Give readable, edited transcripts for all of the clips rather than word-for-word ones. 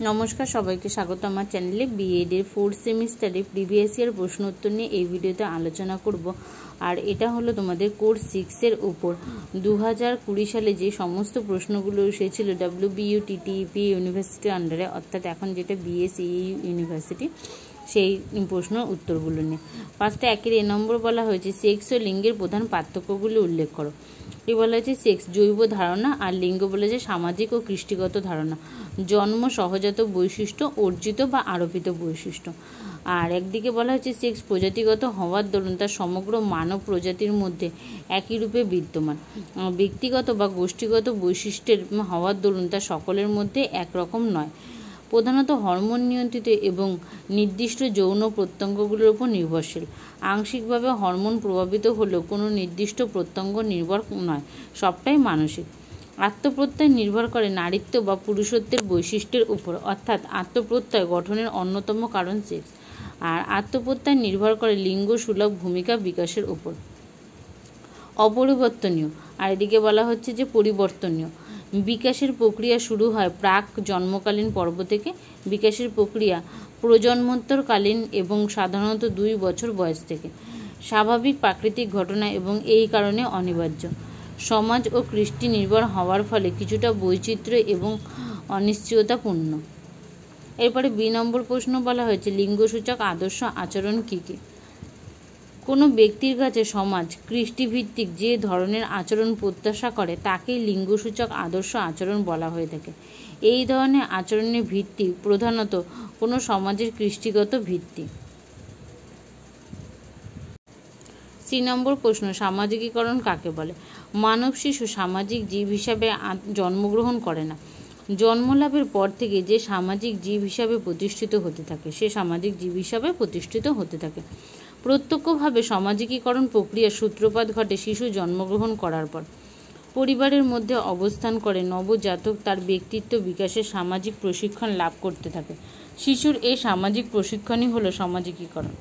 নমস্কার, সবাইকে স্বাগত আমার চ্যানেলে। বিএড এর 4th সেমিস্টারে প্রিভিয়াস ইয়ার প্রশ্ন উত্তর নিয়ে এই ভিডিওতে আলোচনা করব। আর এটা হলো তোমাদের কোর্স 6 এর উপর 2020 সালে যে সমস্ত প্রশ্নগুলো এসেছিল WBUTTEP ইউনিভার্সিটির আন্ডারে, অর্থাৎ এখন যেটা BSEE ইউনিভার্সিটি, সেই প্রশ্নের উত্তরগুলো নিয়ে। ফার্স্টে একের এ নম্বর বলা হয়েছে সেক্স ও লিঙ্গের প্রধান পার্থক্যগুলো উল্লেখ করো। এই বলা হয়েছে সেক্স জৈব ধারণা, আর লিঙ্গ বলেছে সামাজিক ও কৃষ্টিগত ধারণা, জন্ম সহজাত বৈশিষ্ট্য, অর্জিত বা আরোপিত বৈশিষ্ট্য। আর একদিকে বলা হচ্ছে সেক্স প্রজাতিগত হওয়ার দরুন তার সমগ্র মানব প্রজাতির মধ্যে একই রূপে বিদ্যমান, ব্যক্তিগত বা গোষ্ঠীগত বৈশিষ্ট্যের হওয়ার দরুন তা সকলের মধ্যে একরকম নয়, প্রধানত হরমোন নিয়ন্ত্রিত এবং নির্দিষ্ট যৌন প্রত্যঙ্গগুলোর উপর নির্ভরশীল, আংশিকভাবে হরমোন প্রভাবিত হলেও কোনো নির্দিষ্ট প্রত্যঙ্গ নির্ভর নয়, সবটাই মানসিক। আত্মপ্রত্যয় নির্ভর করে নারীত্ব বা পুরুষত্বের বৈশিষ্ট্যের উপর, অর্থাৎ আত্মপ্রত্যয় গঠনের অন্যতম কারণ সেক্স। আর আত্মপ্রত্যয় নির্ভর করে লিঙ্গ সুলভ ভূমিকা বিকাশের উপর। অপরিবর্তনীয়, আর এদিকে বলা হচ্ছে যে পরিবর্তনীয়। বিকাশের প্রক্রিয়া শুরু হয় প্রাক জন্মকালীন পর্ব থেকে। বিকাশের প্রক্রিয়া প্রজন্মোত্তরকালীন এবং সাধারণত 2 বছর বয়স থেকে। স্বাভাবিক প্রাকৃতিক ঘটনা এবং এই কারণে অনিবার্য। সমাজ ও কৃষ্টি নির্ভর হওয়ার ফলে কিছুটা বৈচিত্র্য এবং অনিশ্চয়তাপূর্ণ। এরপরে বি নম্বর প্রশ্ন বলা হয়েছে লিঙ্গসূচক আদর্শ আচরণ কী কী। কোনো ব্যক্তির কাছে সমাজ কৃষ্টিভিত্তিক যে ধরনের আচরণ প্রত্যাশা করে তাকেই লিঙ্গসূচক আদর্শ আচরণ বলা হয়ে থাকে। এই ধরনের আচরণের ভিত্তি প্রধানত কোনো সমাজের কৃষ্টিগত ভিত্তি। সি নম্বর প্রশ্ন সামাজিকীকরণ কাকে বলে। মানব শিশু সামাজিক জীব হিসাবে জন্মগ্রহণ করে না, জন্মলাভের পর থেকে যে সামাজিক জীব হিসাবে প্রতিষ্ঠিত হতে থাকে, সে সামাজিক জীব হিসাবে প্রতিষ্ঠিত হতে থাকে। প্রত্যক্ষভাবে সামাজিকীকরণ প্রক্রিয়ার সূত্রপাত ঘটে শিশু জন্মগ্রহণ করার পর। পরিবারের মধ্যে অবস্থান করে নবজাতক তার ব্যক্তিত্ব বিকাশের সামাজিক প্রশিক্ষণ লাভ করতে থাকে। শিশুর এই সামাজিক প্রশিক্ষণই হলো সামাজিকীকরণ।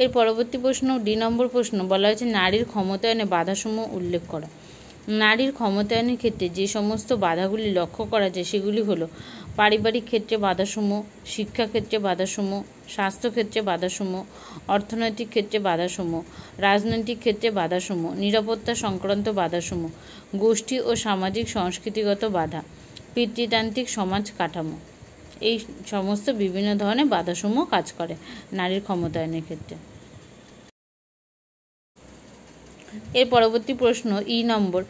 এর পরবর্তী প্রশ্ন ডি নম্বর প্রশ্ন বলা হয়েছে নারীর ক্ষমতায়নে বাধাসমূহ উল্লেখ করা। নারীর ক্ষমতায়নের ক্ষেত্রে যে সমস্ত বাধাগুলি লক্ষ্য করা যায় সেগুলি হলো পারিবারিক ক্ষেত্রে বাধাসমূহ, শিক্ষাক্ষেত্রে বাধাসমূহ, স্বাস্থ্যক্ষেত্রে বাধাসমূহ, অর্থনৈতিক ক্ষেত্রে বাধাসমূহ, রাজনৈতিক ক্ষেত্রে বাধাসমূহ, নিরাপত্তা সংক্রান্ত বাধাসমূহ, গোষ্ঠী ও সামাজিক সংস্কৃতিগত বাধা, পিতৃতান্ত্রিক সমাজ কাঠামো। এই সমস্ত বিভিন্ন ধরনের বাধাসমূহ কাজ করে নারীর ক্ষমতায়নের ক্ষেত্রে। এর পরবর্তী প্রশ্ন ই নম্বর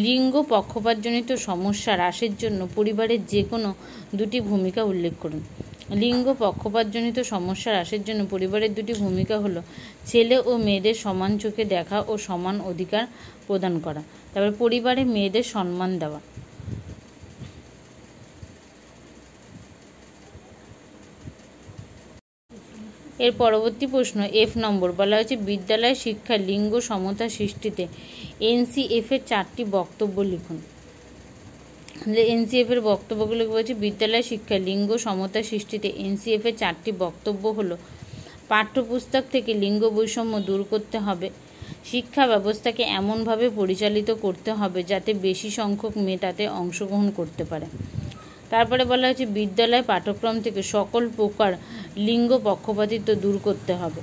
লিঙ্গ পক্ষপাতজনিত সমস্যা হ্রাসের জন্য পরিবারের যে কোনো 2টি ভূমিকা উল্লেখ করুন। লিঙ্গ পক্ষপাতজনিত সমস্যা হ্রাসের জন্য পরিবারের 2টি ভূমিকা হলো ছেলে ও মেয়েদের সমান চোখে দেখা ও সমান অধিকার প্রদান করা, তারপরে পরিবারে মেয়েদের সম্মান দেওয়া। এর পরবর্তী প্রশ্ন এফ নম্বর বলা হয়েছে বিদ্যালয় শিক্ষায় লিঙ্গ সমতা সৃষ্টিতে NCF এর 4টি বক্তব্য লিখুন। NCF এর বক্তব্যগুলো বলছে বিদ্যালয় শিক্ষায় লিঙ্গ সমতা সৃষ্টিতে NCF এর 4টি বক্তব্য হলো পাঠ্যপুস্তক থেকে লিঙ্গ বৈষম্য দূর করতে হবে, শিক্ষা ব্যবস্থাকে এমনভাবে পরিচালিত করতে হবে যাতে বেশি সংখ্যক মেয়ে তাতে অংশগ্রহণ করতে পারে। তারপরে বলা হয়েছে বিদ্যালয় পাঠ্যক্রম থেকে সকল প্রকার লিঙ্গ পক্ষপাতিত্ব দূর করতে হবে,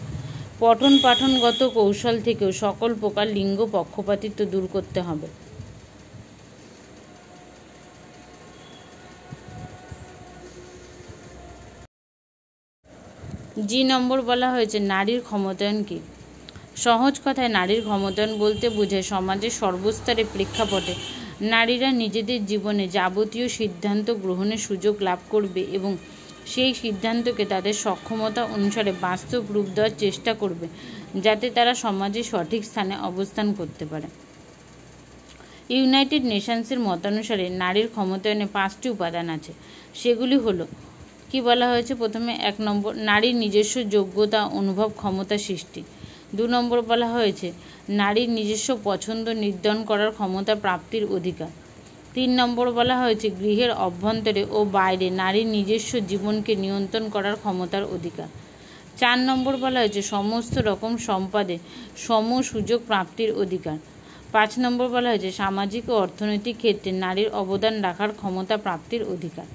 পঠন পাঠনগত কৌশল থেকেও সকল প্রকার লিঙ্গ পক্ষপাতিত্ব দূর করতে হবে। জি নম্বর বলা হয়েছে নারীর ক্ষমতায়ন কী। সহজ কথায় নারীর ক্ষমতায়ন বলতে বোঝায় সমাজের সর্বস্তরের প্রেক্ষাপটে নারীরা নিজেদের জীবনে যাবতীয় সিদ্ধান্ত গ্রহণের সুযোগ লাভ করবে এবং সেই সিদ্ধান্তকে তাদের সক্ষমতা অনুসারে বাস্তব রূপ দেওয়ার চেষ্টা করবে যাতে তারা সমাজে সঠিক স্থানে অবস্থান করতে পারে। ইউনাইটেড নেশনসের মতানুসারে নারীর ক্ষমতায়নে 5টি উপাদান আছে। সেগুলি হলো কি বলা হয়েছে, প্রথমে 1 নম্বর নারীর নিজস্ব যোগ্যতা অনুভব ক্ষমতা সৃষ্টি। 2 নম্বর বলা হয়েছে নারীর নিজস্ব পছন্দ নির্ধারণ করার ক্ষমতা প্রাপ্তির অধিকার। 3 নম্বর বলা হয়েছে গৃহের অভ্যন্তরে ও বাইরে নারীর নিজস্ব জীবনকে নিয়ন্ত্রণ করার ক্ষমতার অধিকার। 4 নম্বর বলা হয়েছে সমস্ত রকম সম্পদে সম সুযোগ প্রাপ্তির অধিকার। 5 নম্বর বলা হয়েছে সামাজিক ও অর্থনৈতিক ক্ষেত্রে নারীর অবদান রাখার ক্ষমতা প্রাপ্তির অধিকার।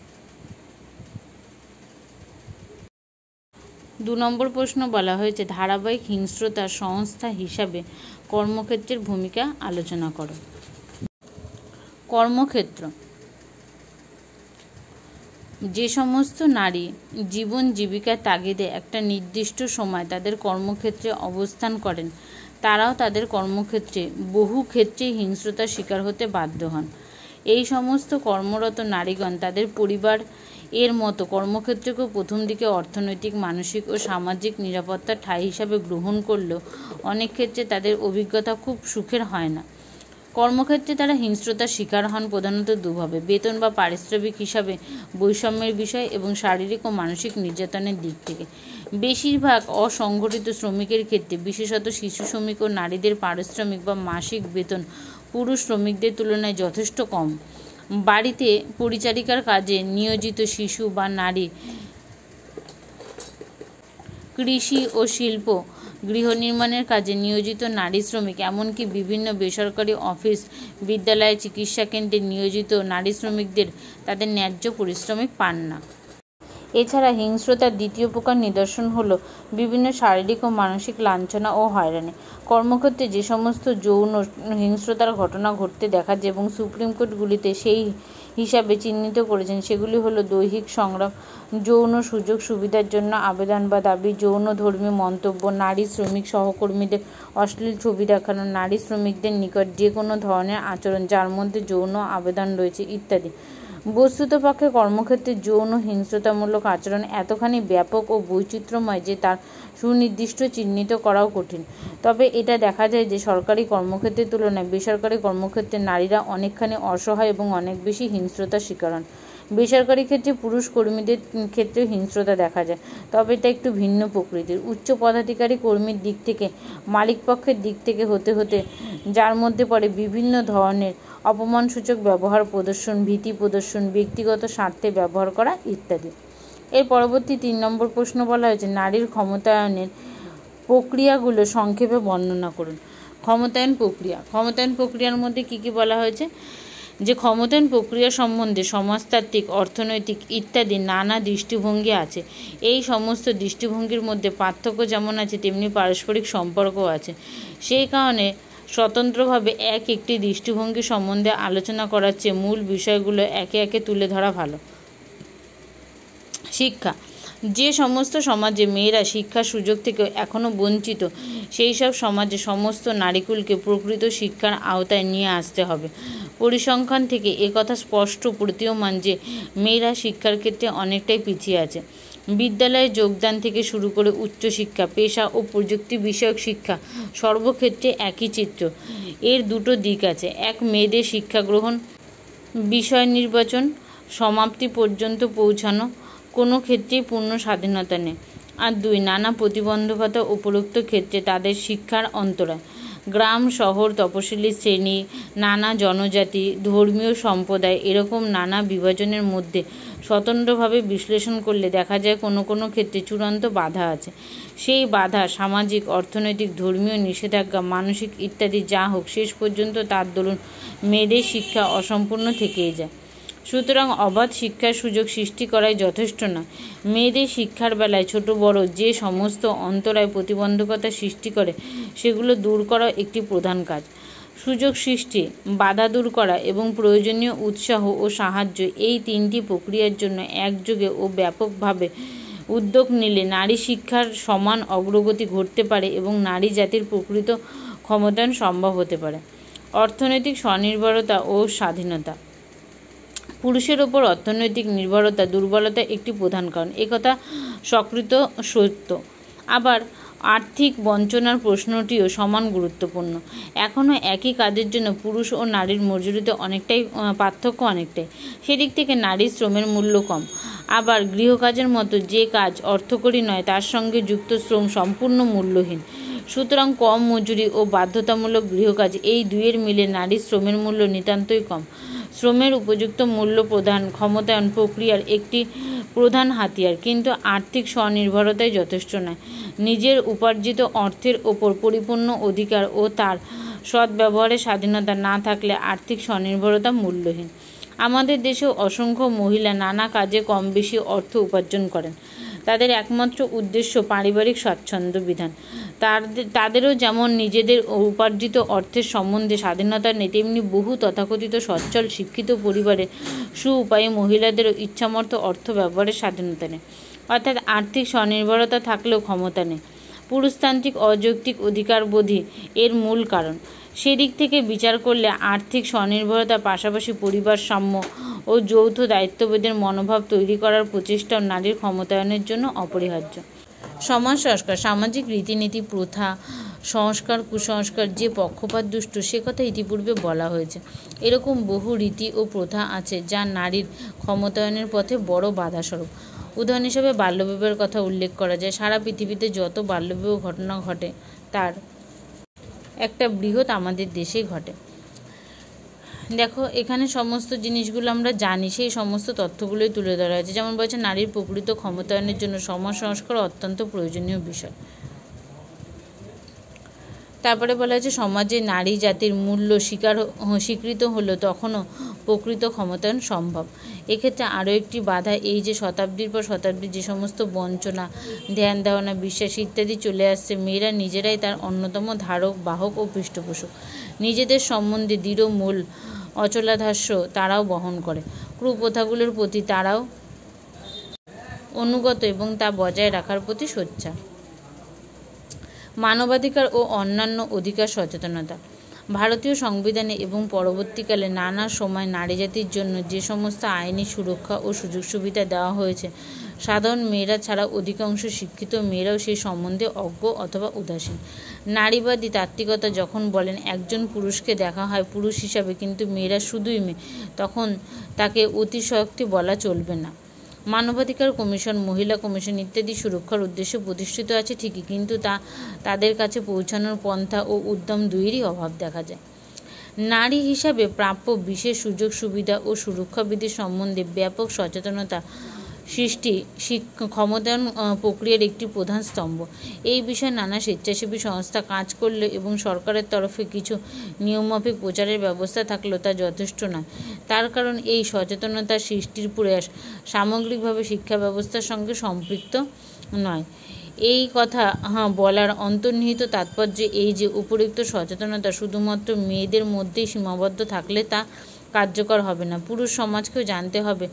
2 নম্বর প্রশ্ন বলা হয়েছে ধারাবাহিক হিংস্রতার সংস্থা হিসাবে কর্মক্ষেত্রের ভূমিকা আলোচনা করো। কর্মক্ষেত্র, যে সমস্ত নারী জীবন জীবিকার তাগিদে একটা নির্দিষ্ট সময় তাদের কর্মক্ষেত্রে অবস্থান করেন তারাও তাদের কর্মক্ষেত্রে বহু ক্ষেত্রেই হিংস্রতার শিকার হতে বাধ্য হন। এই সমস্ত কর্মরত নারীগণ তাদের পরিবার এর মতো কর্মক্ষেত্রকেও প্রথম দিকে অর্থনৈতিক, মানসিক ও সামাজিক নিরাপত্তার ঠাঁই হিসাবে গ্রহণ করলেও অনেক ক্ষেত্রে তাদের অভিজ্ঞতা খুব সুখের হয় না। কর্মক্ষেত্রে তারা হিংস্রতার শিকার হন প্রধানত দুভাবে: বেতন বা পারিশ্রমিক হিসাবে বৈষম্যের বিষয় এবং শারীরিক ও মানসিক নির্যাতনের দিক থেকে। বেশিরভাগ অসংগঠিত শ্রমিকের ক্ষেত্রে, বিশেষত শিশু শ্রমিক ও নারীদের পারিশ্রমিক বা মাসিক বেতন পুরুষ শ্রমিকদের তুলনায় যথেষ্ট কম। বাড়িতে পরিচারিকার কাজে নিয়োজিত শিশু বা নারী, কৃষি ও শিল্প, গৃহ নির্মাণের কাজে নিয়োজিত নারী শ্রমিক, এমনকি বিভিন্ন বেসরকারি অফিস, বিদ্যালয়, চিকিৎসা কেন্দ্রে নিয়োজিত নারী শ্রমিকদের তাদের ন্যায্য পারিশ্রমিক পান না। এছাড়া হিংস্রতার দ্বিতীয় প্রকার নিদর্শন হলো বিভিন্ন শারীরিক ও মানসিক লাঞ্ছনা ও হয়রানি। কর্মক্ষেত্রে যে সমস্ত যৌন হিংস্রতার ঘটনা ঘটতে দেখা যায় এবং সুপ্রিম কোর্টগুলিতে সেই হিসাবে চিহ্নিত করেছেন সেগুলি হলো দৈহিক সংগ্রাম, যৌন সুযোগ সুবিধার জন্য আবেদন বা দাবি, যৌন ধর্মী মন্তব্য, নারী শ্রমিক সহকর্মীদের অশ্লীল ছবি দেখানো, নারী শ্রমিকদের নিকট যে কোনো ধরনের আচরণ যার মধ্যে যৌন আবেদন রয়েছে ইত্যাদি। বস্তুতপক্ষে কর্মক্ষেত্রে যৌন হিংস্রতামূলক আচরণ এতখানি ব্যাপক ও বৈচিত্র্যময় যে তার সুনির্দিষ্ট চিহ্নিত করাও কঠিন। তবে এটা দেখা যায় যে সরকারি কর্মক্ষেত্রের তুলনায় বেসরকারি কর্মক্ষেত্রে নারীরা অনেকখানি অসহায় এবং অনেক বেশি হিংস্রতার শিকার হন। বেসরকারি ক্ষেত্রে পুরুষ কর্মীদের ক্ষেত্রেও হিংস্রতা দেখা যায়, তবে তা একটু ভিন্ন প্রকৃতির। উচ্চ পদাধিকারী কর্মীর দিক থেকে, মালিকপক্ষের দিক থেকে হতে হতে যার মধ্যে পড়ে বিভিন্ন ধরনের অপমানসূচক ব্যবহার প্রদর্শন, ভীতি প্রদর্শন, ব্যক্তিগত স্বার্থে ব্যবহার করা ইত্যাদি। এর পরবর্তী 3 নম্বর প্রশ্ন বলা হয়েছে নারীর ক্ষমতায়নের প্রক্রিয়াগুলো সংক্ষেপে বর্ণনা করুন। ক্ষমতায়ন প্রক্রিয়ার মধ্যে কি কি বলা হয়েছে? যে ক্ষমতায়ন প্রক্রিয়া সম্বন্ধে সমাজতাত্ত্বিক, অর্থনৈতিক ইত্যাদি নানা দৃষ্টিভঙ্গি আছে। এই সমস্ত দৃষ্টিভঙ্গির মধ্যে পার্থক্য যেমন আছে তেমনি পারস্পরিক সম্পর্কও আছে। সেই কারণে স্বতন্ত্রভাবে একটি দৃষ্টিভঙ্গি সম্বন্ধে আলোচনা করার চেয়ে মূল বিষয়গুলো একে একে তুলে ধরা ভালো। শিক্ষা, যে সমস্ত সমাজে মেয়েরা শিক্ষার সুযোগ থেকে এখনও বঞ্চিত সেই সব সমাজে সমস্ত নারীকুলকে প্রকৃত শিক্ষার আওতায় নিয়ে আসতে হবে। পরিসংখ্যান থেকে একথা স্পষ্ট প্রতীয়মান যে মেয়েরা শিক্ষার ক্ষেত্রে অনেকটাই পিছিয়ে আছে। বিদ্যালয়ে যোগদান থেকে শুরু করে উচ্চশিক্ষা, পেশা ও প্রযুক্তি বিষয়ক শিক্ষা সর্বক্ষেত্রে একই চিত্র। এর দুটো দিক আছে: এক, মেয়েদের শিক্ষা গ্রহণ, বিষয় নির্বাচন, সমাপ্তি পর্যন্ত পৌঁছানো, কোনো ক্ষেত্রেই পূর্ণ স্বাধীনতা নেই। আর 2, নানা প্রতিবন্ধকতা উপরোক্ত ক্ষেত্রে তাদের শিক্ষার অন্তরায়। গ্রাম, শহর, তপশিলি শ্রেণী, নানা জনজাতি, ধর্মীয় সম্প্রদায় এরকম নানা বিভাজনের মধ্যে স্বতন্ত্রভাবে বিশ্লেষণ করলে দেখা যায় কোনো কোনো ক্ষেত্রে চূড়ান্ত বাধা আছে। সেই বাধা সামাজিক, অর্থনৈতিক, ধর্মীয় নিষেধাজ্ঞা, মানসিক ইত্যাদি যা হোক, শেষ পর্যন্ত তার দরুন মেয়েদের শিক্ষা অসম্পূর্ণ থেকেই যায়। সুতরাং অবাধ শিক্ষার সুযোগ সৃষ্টি করাই যথেষ্ট নয়। মেয়েদের শিক্ষার বেলায় ছোট বড় যে সমস্ত অন্তরায় প্রতিবন্ধকতা সৃষ্টি করে সেগুলো দূর করা একটি প্রধান কাজ। সুযোগ সৃষ্টি, বাধা দূর করা এবং প্রয়োজনীয় উৎসাহ ও সাহায্য, এই 3টি প্রক্রিয়ার জন্য একযোগে ও ব্যাপকভাবে উদ্যোগ নিলে নারী শিক্ষার সমান অগ্রগতি ঘটতে পারে এবং নারী জাতির প্রকৃত ক্ষমতায়ন সম্ভব হতে পারে। অর্থনৈতিক স্বনির্ভরতা ও স্বাধীনতা। পুরুষের ওপর অর্থনৈতিক নির্ভরতা দুর্বলতা একটি প্রধান কারণ, একথা স্বীকৃত সত্য। আবার আর্থিক বঞ্চনার প্রশ্নটিও সমান গুরুত্বপূর্ণ। এখনও একই কাজের জন্য পুরুষ ও নারীর মজুরিতে পার্থক্য অনেকটাই। সেদিক থেকে নারীর শ্রমের মূল্য কম। আবার গৃহকাজের মতো যে কাজ অর্থকরী নয় তার সঙ্গে যুক্ত শ্রম সম্পূর্ণ মূল্যহীন। সুতরাং কম মজুরি ও বাধ্যতামূলক গৃহকাজ এই দুইয়ের মিলে নারীর শ্রমের মূল্য নিতান্তই কম। শ্রমের উপযুক্ত মূল্য প্রদান ক্ষমতায়ন প্রক্রিয়ার একটি প্রধান হাতিয়ার, কিন্তু আর্থিক স্বনির্ভরতাই যথেষ্ট নয়। নিজের উপার্জিত অর্থের ওপর পরিপূর্ণ অধিকার ও তার সৎ ব্যবহারের স্বাধীনতা না থাকলে আর্থিক স্বনির্ভরতা মূল্যহীন। আমাদের দেশেও অসংখ্য মহিলা নানা কাজে কম বেশি অর্থ উপার্জন করেন। তাদের একমাত্র উদ্দেশ্য পারিবারিক স্বাচ্ছন্দ্য বিধান। তাদেরও যেমন নিজেদের উপার্জিত অর্থের সম্বন্ধে স্বাধীনতা নেই, তেমনি বহু তথাকথিত সচ্ছল শিক্ষিত পরিবারের সুউপায়ী মহিলাদেরও ইচ্ছামতো অর্থ ব্যবহারের স্বাধীনতা নেই, অর্থাৎ আর্থিক স্বনির্ভরতা থাকলেও ক্ষমতা নেই। পুরুষতান্ত্রিক অযৌক্তিক অধিকারবোধই এর মূল কারণ। সেদিক থেকে বিচার করলে আর্থিক স্বনির্ভরতার পাশাপাশি পরিবার সাম্য ও যৌথ দায়িত্ববোধের মনোভাব তৈরি করার প্রচেষ্টাও নারীর ক্ষমতায়নের জন্য অপরিহার্য। সমাজ সংস্কার, সামাজিক রীতিনীতি, প্রথা, সংস্কার, কুসংস্কার যে পক্ষপাত দুষ্ট সে কথা ইতিপূর্বে বলা হয়েছে। এরকম বহু রীতি ও প্রথা আছে যা নারীর ক্ষমতায়নের পথে বড় বাধাস্বরূপ। উদাহরণ হিসেবে বাল্যবিবাহের কথা উল্লেখ করা যায়। সারা পৃথিবীতে যত বাল্যবিবাহ ঘটনা ঘটে তার একটা বৃহৎ আমাদের দেশেই ঘটে। দেখো, এখানে সমস্ত জিনিসগুলো আমরা জানি, সেই সমস্ত তথ্যগুলোই তুলে ধরা হয়েছে। যেমন বলছে নারীর প্রকৃত ক্ষমতায়নের জন্য সমাজ সংস্কার অত্যন্ত প্রয়োজনীয় বিষয়। তারপরে বলা হয়েছে সমাজে নারী জাতির মূল্য স্বীকৃত হলো তখনও প্রকৃত ক্ষমতায়ন সম্ভব। এক্ষেত্রে আরও একটি বাধা এই যে শতাব্দীর পর শতাব্দী যে সমস্ত বঞ্চনা, ধ্যান ধারণা, বিশ্বাস ইত্যাদি চলে আসছে, মেয়েরা নিজেরাই তার অন্যতম ধারক, বাহক ও পৃষ্ঠপোষক। নিজেদের সম্বন্ধে দৃঢ় মূল অচলাধাস্য তারাও বহন করে। কুপ্রথাগুলোর প্রতি তারাও অনুগত এবং তা বজায় রাখার প্রতি সোচ্চার। মানবাধিকার ও অন্যান্য অধিকার সচেতনতা। ভারতীয় সংবিধানে এবং পরবর্তীকালে নানা সময় নারী জাতির জন্য যে সমস্ত আইনি সুরক্ষা ও সুযোগ সুবিধা দেওয়া হয়েছে, সাধারণ মেয়েরা ছাড়া অধিকাংশ শিক্ষিত মেয়েরাও সেই সম্বন্ধে অজ্ঞ অথবা উদাসীন। নারীবাদী তাত্ত্বিকতা যখন বলেন একজন পুরুষকে দেখা হয় পুরুষ হিসাবে কিন্তু মেয়েরা শুধুই মেয়ে, তখন তাকে অতিশয়োক্তি বলা চলবে না। মানবাধিকার কমিশন, মহিলা কমিশন ইত্যাদি সুরক্ষার উদ্দেশ্যে প্রতিষ্ঠিত আছে ঠিকই, কিন্তু তাদের কাছে পৌঁছানোর পন্থা ও উদ্যম দুইয়েরই অভাব দেখা যায়। নারী হিসাবে প্রাপ্য বিশেষ সুযোগ সুবিধা ও সুরক্ষাবিধি সম্বন্ধে ব্যাপক সচেতনতা সৃষ্টি ক্ষমতায়ন প্রক্রিয়ার একটি প্রধান স্তম্ভ। এই বিষয়ে নানা স্বেচ্ছাসেবী সংস্থা কাজ করলে এবং সরকারের তরফে কিছু নিয়মমাফিক প্রচারের ব্যবস্থা থাকলেও তা যথেষ্ট নয়। তার কারণ এই সচেতনতা সৃষ্টির প্রয়াস সামগ্রিকভাবে শিক্ষা ব্যবস্থার সঙ্গে সম্পৃক্ত নয়। এই কথা বলার অন্তর্নিহিত তাৎপর্য এই যে উপরিউক্ত সচেতনতা শুধুমাত্র মেয়েদের মধ্যেই সীমাবদ্ধ থাকলে তা কার্যকর হবে না। পুরুষ সমাজকেও জানতে হবে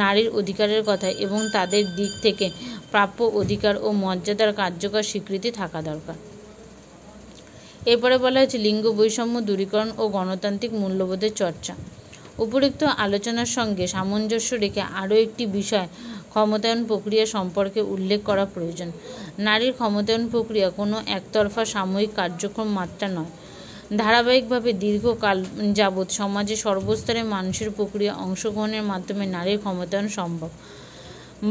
নারীর অধিকারের কথা এবং তাদের দিক থেকে প্রাপ্য অধিকার ও মর্যাদার কার্যকর স্বীকৃতি থাকা দরকার। এরপরে বলা হয়েছে লিঙ্গ বৈষম্য দূরীকরণ ও গণতান্ত্রিক মূল্যবোধের চর্চা। উপরিউক্ত আলোচনার সঙ্গে সামঞ্জস্য রেখে আরও একটি বিষয় ক্ষমতায়ন প্রক্রিয়া সম্পর্কে উল্লেখ করা প্রয়োজন। নারীর ক্ষমতায়ন প্রক্রিয়া কোনো একতরফা সাময়িক কার্যক্রম মাত্র নয়। ধারাবাহিকভাবে দীর্ঘকাল যাবৎ সমাজে সর্বস্তরের মানুষের প্রক্রিয়া অংশগ্রহণের মাধ্যমে নারীর ক্ষমতায়ন সম্ভব,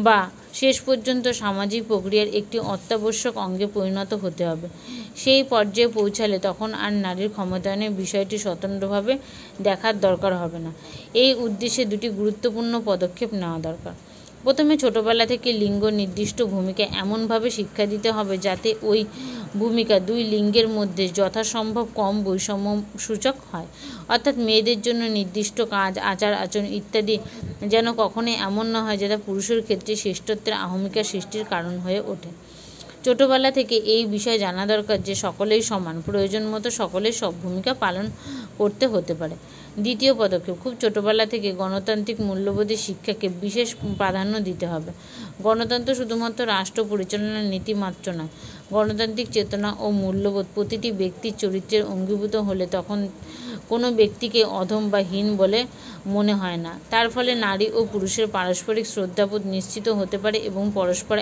বা শেষ পর্যন্ত সামাজিক প্রক্রিয়ার একটি অত্যাবশ্যক অঙ্গে পরিণত হতে হবে। সেই পর্যায়ে পৌঁছালে তখন আর নারীর ক্ষমতায়নের বিষয়টি স্বতন্ত্রভাবে দেখার দরকার হবে না। এই উদ্দেশ্যে দুটি গুরুত্বপূর্ণ পদক্ষেপ নেওয়া দরকার। প্রথমে ছোটবেলা থেকে লিঙ্গ নির্দিষ্ট ভূমিকা এমনভাবে শিক্ষা দিতে হবে যাতে ওই ভূমিকা দুই লিঙ্গের মধ্যে যথাসম্ভব কম বৈষম্য সূচক হয়। অর্থাৎ মেয়েদের জন্য নির্দিষ্ট কাজ, আচার আচরণ ইত্যাদি যেন কখনোই এমন না হয় যেটা পুরুষের ক্ষেত্রে শ্রেষ্ঠত্বের আহমিকা সৃষ্টির কারণ হয়ে ওঠে। ছোটবেলা থেকে এই বিষয় জানা দরকার যে সকলেই সমান, প্রয়োজন মতো সকলের সব ভূমিকা পালন করতে হতে পারে। দ্বিতীয় পদক্ষেপ, খুব ছোটবেলা থেকে গণতান্ত্রিক মূল্যবোধের শিক্ষাকে বিশেষ প্রাধান্য দিতে হবে। গণতন্ত্র শুধুমাত্র রাষ্ট্র পরিচালনার নীতি মাত্র নয়। গণতান্ত্রিক চেতনা ও মূল্যবোধ প্রতিটি ব্যক্তির চরিত্রের অঙ্গীভূত হলে তখন কোনো ব্যক্তিকে অধম বা হীন বলে মনে হয় না। তার ফলে নারী ও পুরুষের পারস্পরিক শ্রদ্ধাবোধ নিশ্চিত হতে পারে এবং পরস্পর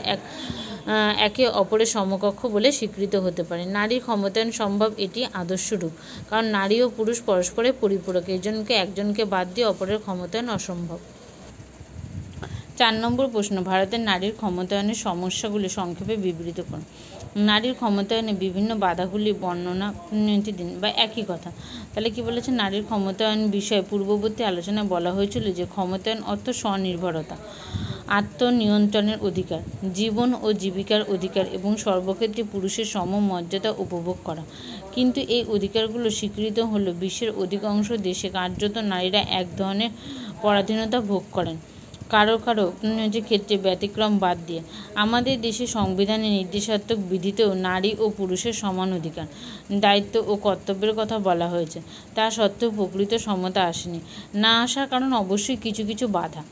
একে অপরের সমকক্ষ বলে স্বীকৃত হতে পারে। নারীর ক্ষমতায়ন সম্ভব, এটি আদর্শ রূপ, কারণ নারী ও পুরুষ পরস্পরের পরিপূরক। একজনকে বাদ দিয়ে অপরের ক্ষমতায়ন অসম্ভব। 4 নম্বর প্রশ্ন, ভারতের নারীর ক্ষমতায়নের সমস্যাগুলি সংক্ষেপে বিবৃত করুন। নারীর ক্ষমতায়নে বিভিন্ন বাধাগুলি বর্ণনা দিন, বা একই কথা। তাহলে কি বলেছে, নারীর ক্ষমতায়ন বিষয়ে পূর্ববর্তী আলোচনায় বলা হয়েছিল যে ক্ষমতায়ন অর্থ স্বনির্ভরতা, আত্মনিয়ন্ত্রণের অধিকার, জীবন ও জীবিকার অধিকার এবং সর্বক্ষেত্রে পুরুষের সমমর্যাদা উপভোগ করা। কিন্তু এই অধিকারগুলো স্বীকৃত হলেও বিশ্বের অধিকাংশ দেশে কার্যত নারীরা এক ধরনের পরাধীনতা ভোগ করেন, কারো ক্ষেত্রে ব্যতিক্রম বাদ দিয়ে। আমাদের দেশে সংবিধানে নির্দেশাত্মক বিধিতেও নারী ও পুরুষের সমান অধিকার, দায়িত্ব ও কর্তব্যের কথা বলা হয়েছে। তা সত্ত্বেও প্রকৃত সমতা আসেনি। না আসার কারণ অবশ্যই কিছু বাধা।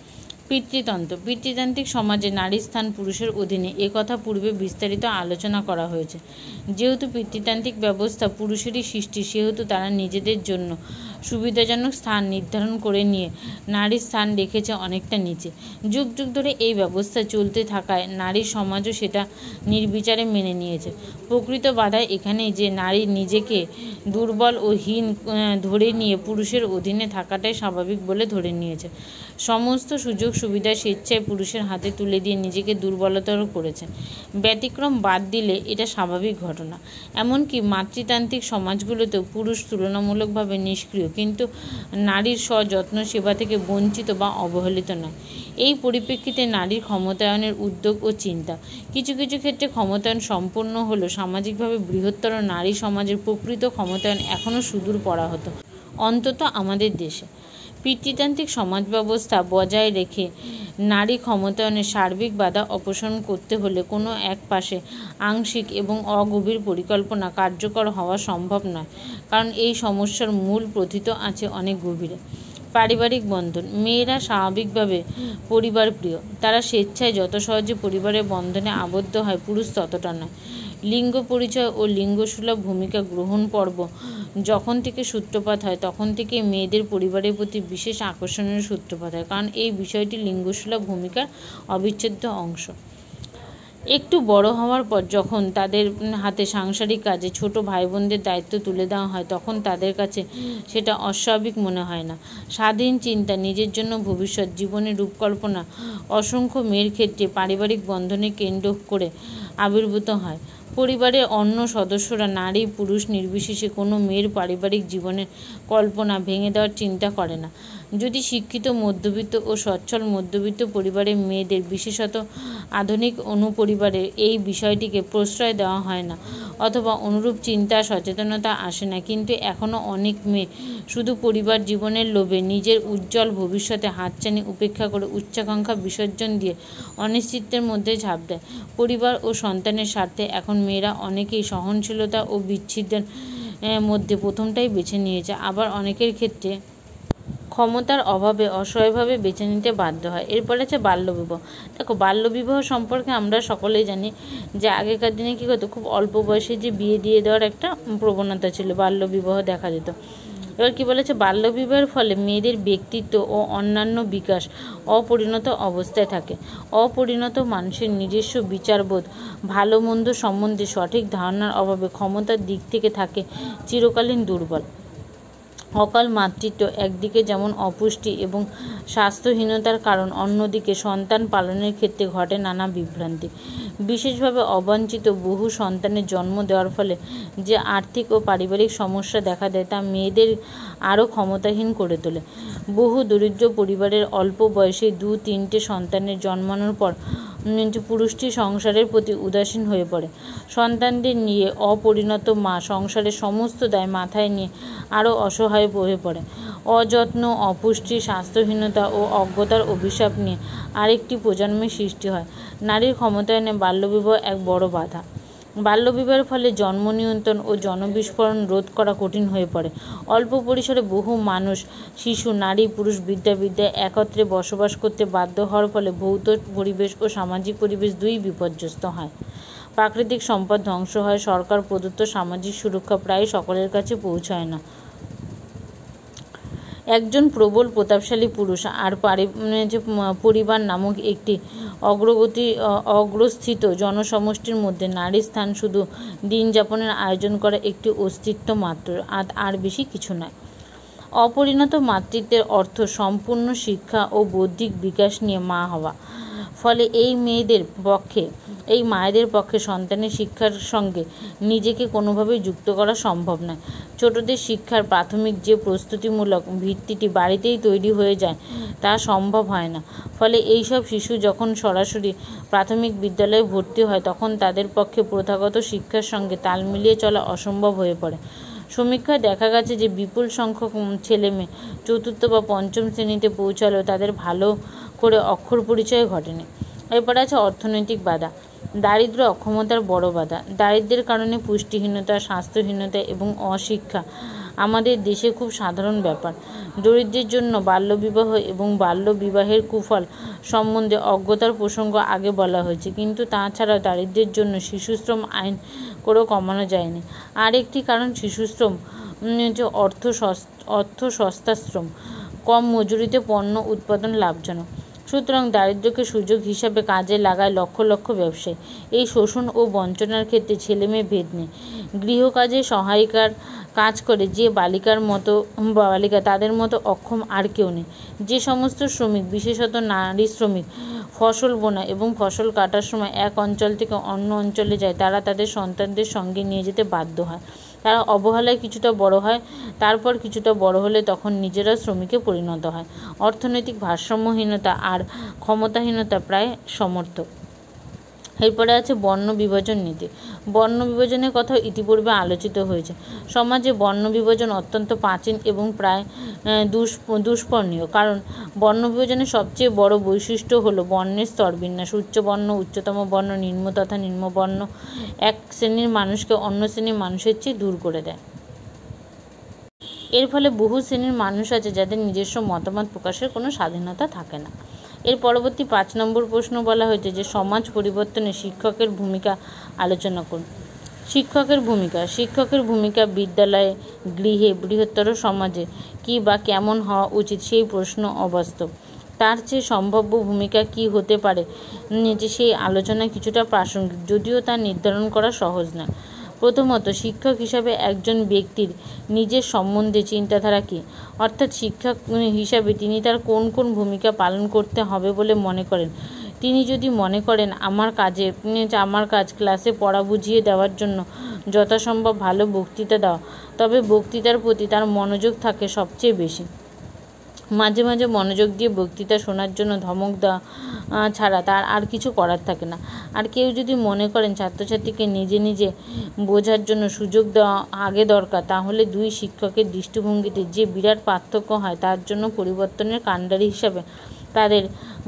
পিতৃতান্ত্রিক সমাজে নারীর স্থান পুরুষের অধীনে, কথা পূর্বে বিস্তারিত আলোচনা করা হয়েছে। যেহেতু পিতৃতান্ত্রিক ব্যবস্থা পুরুষেরই সৃষ্টি, সেহেতু তারা নিজেদের জন্য সুবিধাজনক স্থান নির্ধারণ করে নিয়ে নারীর স্থান রেখেছে অনেকটা নিচে। যুগ যুগ ধরে এই ব্যবস্থা চলতে থাকায় নারী সমাজও সেটা নির্বিচারে মেনে নিয়েছে। প্রকৃত বাধা এখানেই যে নারী নিজেকে দুর্বল ও হীন ধরে নিয়ে পুরুষের অধীনে থাকাটাই স্বাভাবিক বলে ধরে নিয়েছে। সমস্ত সুযোগ সুবিধা স্বেচ্ছায় পুরুষের হাতে তুলে দিয়ে নিজেকে দুর্বলতর করেছে। ব্যতিক্রম বাদ দিলে এটা স্বাভাবিক ঘটনা। এমনকি মাতৃতান্ত্রিক সমাজগুলোতেও পুরুষ তুলনামূলকভাবে নিষ্ক্রিয়, কিন্তু নারীর সযত্ন সেবা থেকে বঞ্চিত বা অবহেলিত নয়। এই পরিপ্রেক্ষিতে নারীর ক্ষমতায়নের উদ্যোগ ও চিন্তা। কিছু ক্ষেত্রে ক্ষমতায়ন সম্পন্ন হলেও সামাজিকভাবে বৃহত্তর নারী সমাজের প্রকৃত ক্ষমতায়ন এখনও সুদূর পরাহত, অন্তত আমাদের দেশে। পিতৃতান্ত্রিক সমাজ ব্যবস্থা বজায় রেখে নারী ক্ষমতায়নের সার্বিক বাধা অপসারণ করতে হলে কোনো এক পাশে আংশিক এবং অগভীর পরিকল্পনা কার্যকর হওয়া সম্ভব নয়, কারণ এই সমস্যার মূল প্রথিত আছে অনেক গভীরে। পারিবারিক বন্ধন। মেয়েরা স্বাভাবিকভাবে পরিবার প্রিয়। তারা স্বেচ্ছায় যত সহজে পরিবারের বন্ধনে আবদ্ধ হয়, পুরুষ ততটা নয়। লিঙ্গ পরিচয় ও লিঙ্গসুলভ ভূমিকা গ্রহণ পর্ব যখন থেকে সূত্রপাত হয়, তখন থেকে মেয়েদের পরিবারের প্রতি বিশেষ আকর্ষণের সূত্রপাত হয়, কারণ এই বিষয়টি লিঙ্গসুলভ ভূমিকার অবিচ্ছেদ্য অংশ। একটু বড় হওয়ার পর যখন তাদের হাতে সাংসারিক কাজে ছোট ভাই বোনদের দায়িত্ব তুলে দেওয়া হয়, তখন তাদের কাছে সেটা অস্বাভাবিক মনে হয় না। স্বাধীন চিন্তা, নিজের জন্য ভবিষ্যৎ জীবনের রূপকল্পনা অসংখ্য মেয়ের ক্ষেত্রে পারিবারিক বন্ধনে কেন্দ্র করে আবির্ভূত হয়। পরিবারের অন্য সদস্যরা নারী পুরুষ নির্বিশেষে কোনো মেয়ের পারিবারিক জীবনের কল্পনা ভেঙে দেওয়ার চিন্তা করে না। যদি শিক্ষিত মধ্যবিত্ত ও সচ্ছল মধ্যবিত্ত পরিবারের মেয়েদের, বিশেষত আধুনিক অনুপরিবারে এই বিষয়টিকে প্রশ্রয় দেওয়া হয় না, অথবা অনুরূপ চিন্তা সচেতনতা আসে না, কিন্তু এখনও অনেক মেয়ে শুধু পরিবার জীবনের লোভে নিজের উজ্জ্বল ভবিষ্যতে হাতছানি উপেক্ষা করে উচ্চাকাঙ্ক্ষা বিসর্জন দিয়ে অনিশ্চিতের মধ্যে ঝাঁপ দেয়। পরিবার ও সন্তানের স্বার্থে এখন মেয়েরা অনেকেই সহনশীলতা ও বিচ্ছেদের মধ্যে প্রথমটাই বেছে নিয়েছে, আবার অনেকের ক্ষেত্রে ক্ষমতার অভাবে অসহায়ভাবে বেছে নিতে বাধ্য হয়। এরপর আছে বাল্যবিবাহ। দেখো, বাল্যবিবাহ সম্পর্কে আমরা সকলেই জানি যে আগেকার দিনে কী হতো, খুব অল্প বয়সে যে বিয়ে দিয়ে দেওয়ার একটা প্রবণতা ছিল, বাল্যবিবাহ দেখা যেত। এবার কি বলেছে, বাল্যবিবাহের ফলে মেয়েদের ব্যক্তিত্ব ও অন্যান্য বিকাশ অপরিণত অবস্থায় থাকে। অপরিণত মানুষের নিজস্ব বিচারবোধ, ভালো মন্দ সম্বন্ধে সঠিক ধারণার অভাবে ক্ষমতার দিক থেকে থাকে চিরকালীন দুর্বল। অকাল মাতৃত্ব একদিকে যেমন অপুষ্টি এবং স্বাস্থ্যহীনতার কারণ, অন্যদিকে সন্তান পালনের ক্ষেত্রে ঘটে নানা বিভ্রান্তি। বিশেষভাবে অবাঞ্ছিত বহু সন্তানের জন্ম দেওয়ার ফলে যে আর্থিক ও পারিবারিক সমস্যা দেখা দেয়, তা মেয়েদের আরও ক্ষমতাহীন করে তোলে। বহু দরিদ্র পরিবারের অল্প বয়সে 2-3টে সন্তানের জন্মানোর পর পুরুষটি সংসারের প্রতি উদাসীন হয়ে পড়ে। সন্তানদের নিয়ে অপরিণত মা সংসারের সমস্ত দায় মাথায় নিয়ে আরও অসহায় হয়ে পড়ে। অযত্ন, অপুষ্টি, স্বাস্থ্যহীনতা ও অজ্ঞতার অভিশাপ নিয়ে আরেকটি প্রজন্মের সৃষ্টি হয়। নারীর ক্ষমতায়নে বাল্যবিবাহ এক বড় বাধা। বাল্যবিবাহের ফলে জন্ম নিয়ন্ত্রণ ও জনবিস্ফোরণ রোধ করা কঠিন হয়ে পড়ে। অল্প পরিসরে বহু মানুষ, শিশু, নারী, পুরুষ বিদ্যায় একত্রে বসবাস করতে বাধ্য হওয়ার ফলে ভৌত পরিবেশ ও সামাজিক পরিবেশ দুই বিপর্যস্ত হয়। প্রাকৃতিক সম্পদ ধ্বংস হয়। সরকার প্রদত্ত সামাজিক সুরক্ষা প্রায় সকলের কাছে পৌঁছায় না। একজন প্রবল প্রতাপশালী পুরুষ আর পরিবার নামক একটি অগ্রস্থিত জনসমষ্টির মধ্যে নারীর স্থান শুধু দিন যাপনের আয়োজন করা একটি অস্তিত্ব মাত্র, আর বেশি কিছু নয়। অপরিণত মাতৃত্বের অর্থ সম্পূর্ণ শিক্ষা ও বৌদ্ধিক বিকাশ নিয়ে মা হওয়া। ফলে এই মায়েদের পক্ষে সন্তানের শিক্ষার সঙ্গে নিজেকে কোনোভাবেই যুক্ত করা সম্ভব নয়। ছোটদের শিক্ষার প্রাথমিক যে প্রস্তুতিমূলক ভিত্তিটি বাড়িতেই তৈরি হয়ে যায় তা সম্ভব হয় না। ফলে এইসব শিশু যখন সরাসরি প্রাথমিক বিদ্যালয়ে ভর্তি হয় তখন তাদের পক্ষে প্রথাগত শিক্ষার সঙ্গে তাল মিলিয়ে চলা অসম্ভব হয়ে পড়ে। সমীক্ষায় দেখা গেছে যে বিপুল সংখ্যক ছেলেমেয়ে চতুর্থ বা পঞ্চম শ্রেণীতে পৌঁছালেও তাদের ভালো করে অক্ষর পরিচয় ঘটেনি। এরপরে আছে অর্থনৈতিক বাধা। দারিদ্র্য অক্ষমতার বড় বাধা। দারিদ্র্যের কারণে পুষ্টিহীনতা, স্বাস্থ্যহীনতা এবং অশিক্ষা আমাদের দেশে খুব সাধারণ ব্যাপার। দরিদ্রের জন্য বাল্যবিবাহ এবং বাল্যবিবাহের কুফল সম্বন্ধে অজ্ঞতার প্রসঙ্গ আগে বলা হয়েছে, কিন্তু তাছাড়াও দারিদ্র্যের জন্য শিশুশ্রম আইন করেও কমানো যায়নি। আর একটি কারণ শিশুশ্রম যে অর্থ সস্তাশ্রম, কম মজুরিতে পণ্য উৎপাদন লাভজনক। সুতরাং দারিদ্র্যকে সুযোগ হিসাবে কাজে লাগায় লক্ষ লক্ষ ব্যবসায়ী। এই শোষণ ও বঞ্চনার ক্ষেত্রে ছেলেমেয়ে ভেদ নেই। গৃহকাজে সহায়িকার কাজ করে যে বালিকা তাদের মতো অক্ষম আর কেউ নেই। যে সমস্ত শ্রমিক, বিশেষত নারী শ্রমিক, ফসল বোনা এবং ফসল কাটার সময় এক অঞ্চল থেকে অন্য অঞ্চলে যায় তারা তাদের সন্তানদের সঙ্গে নিয়ে যেতে বাধ্য হয়। তারা অবহেলায় কিছুটা বড় হয়, তারপর কিছুটা বড় হলে তখন নিজেরা শ্রমিকে পরিণত হয়। অর্থনৈতিক ভারসাম্যহীনতা আর ক্ষমতাহীনতা প্রায় সমর্থক। এরপরে আছে বর্ণ বিভাজন নীতি। বর্ণ বিভাজনের কথাও ইতিপূর্বে আলোচিত হয়েছে। সমাজে বর্ণ বিভাজন অত্যন্ত প্রাচীন এবং প্রায় দুষ্পর্ণীয়। কারণ বর্ণ বিভাজনের সবচেয়ে বড় বৈশিষ্ট্য হলো বর্ণের স্তরবিন্যাস। উচ্চ বর্ণ, উচ্চতম বর্ণ, নিম্ন তথা নিম্ন বর্ণ এক শ্রেণীর মানুষকে অন্য শ্রেণীর মানুষের চেয়ে দূর করে দেয়। এর ফলে বহু শ্রেণীর মানুষ আছে যাদের নিজস্ব মতামত প্রকাশের কোনো স্বাধীনতা থাকে না। এর পরবর্তী 5 নম্বর প্রশ্ন বলা হয়েছে যে সমাজ পরিবর্তনে শিক্ষকের ভূমিকা আলোচনা করুন। শিক্ষকের ভূমিকা বিদ্যালয়ে, গৃহে, বৃহত্তর সমাজে কী বা কেমন হওয়া উচিত সেই প্রশ্ন অবাস্তব। তার চেয়ে সম্ভাব্য ভূমিকা কী হতে পারে যে সেই আলোচনা কিছুটা প্রাসঙ্গিক, যদিও তা নির্ধারণ করা সহজ নয়। প্রথমত, শিক্ষক হিসাবে একজন ব্যক্তির নিজের সম্বন্ধে চিন্তাধারা কী, অর্থাৎ শিক্ষক হিসাবে তিনি তার কোন কোন ভূমিকা পালন করতে হবে বলে মনে করেন। তিনি যদি মনে করেন আমার কাজ ক্লাসে পড়া বুঝিয়ে দেওয়ার জন্য যথাসম্ভব ভালো বক্তৃতা দেওয়া, তবে বক্তৃতার প্রতি তার মনোযোগ থাকে সবচেয়ে বেশি। মাঝে মাঝে মনোযোগ দিয়ে বক্তৃতা শোনার জন্য ধমক দেওয়া ছাড়া তার আর কিছু করার থাকে না। আর কেউ যদি মনে করেন ছাত্রছাত্রীকে নিজে নিজে বোঝার জন্য সুযোগ দেওয়া আগে দরকার, তাহলে দুই শিক্ষকের দৃষ্টিভঙ্গিতে যে বিরাট পার্থক্য হয় তার জন্য পরিবর্তনের কাণ্ডারি হিসাবে তাদের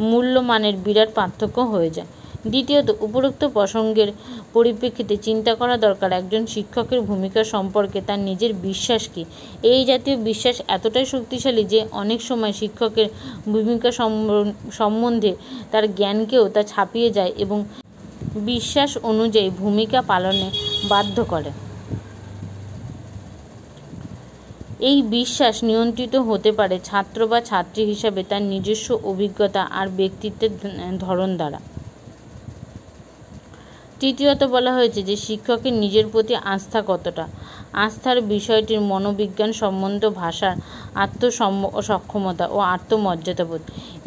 মূল্যমানের বিরাট পার্থক্য হয়ে যায়। দ্বিতীয়ত, উপরোক্ত প্রসঙ্গের পরিপ্রেক্ষিতে চিন্তা করা দরকার একজন শিক্ষকের ভূমিকা সম্পর্কে তার নিজের বিশ্বাস কী। এই জাতীয় বিশ্বাস এতটাই শক্তিশালী যে অনেক সময় শিক্ষকের ভূমিকা সম্বন্ধে তার জ্ঞানকেও তা ছাপিয়ে যায় এবং বিশ্বাস অনুযায়ী ভূমিকা পালনে বাধ্য করে। এই বিশ্বাস নিয়ন্ত্রিত হতে পারে ছাত্র বা ছাত্রী হিসাবে তার নিজস্ব অভিজ্ঞতা আর ব্যক্তিত্বের ধরন দ্বারা। তৃতীয়ত, বলা হয়েছে যে শিক্ষকের নিজের প্রতি আস্থা কতটা। আস্থার বিষয়টির মনোবিজ্ঞান সম্বন্ধ, ভাষার আত্মসক্ষমতা ও আত্মমর্যাদাবোধ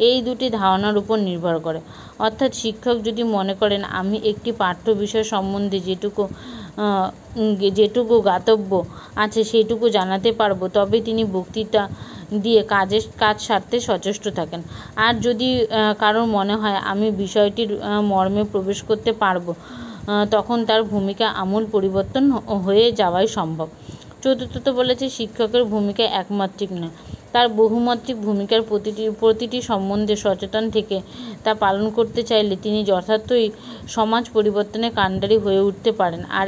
এই দুটি ধারণার উপর নির্ভর করে। অর্থাৎ শিক্ষক যদি মনে করেন আমি একটি পাঠ্য বিষয় সম্বন্ধে যেটুকু জ্ঞাতব্য আছে সেটুকু জানাতে পারব, তবে তিনি বক্তৃতা দিয়ে কাজ সারতে সচেষ্ট থাকেন। আর যদি কারোর মনে হয় আমি বিষয়টির মর্মে প্রবেশ করতে পারব, তখন তার ভূমিকা আমূল পরিবর্তন হয়ে যাওয়াই সম্ভব। চতুর্থত বলেছে শিক্ষকের ভূমিকা একমাত্রিক নয়, তার বহুমাত্রিক ভূমিকার প্রতিটি সম্বন্ধে সচেতন থেকে তা পালন করতে চাইলে তিনি যথার্থই সমাজ পরিবর্তনের কাণ্ডারি হয়ে উঠতে পারেন। আর